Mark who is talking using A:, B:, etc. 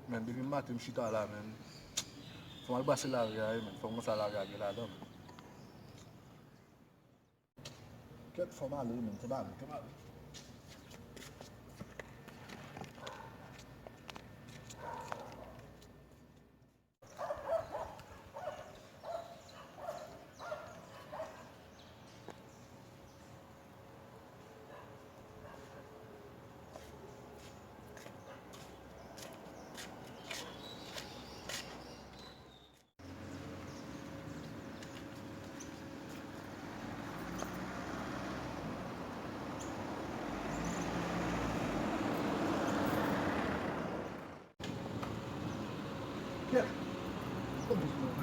A: Men, depuis matin, je suis là, men. Faut mal passer la rue, men. Faut commencer à la rue là-dedans, men.
B: Ket fòm ale men, te bale, te bale. Ket, kom dis nou.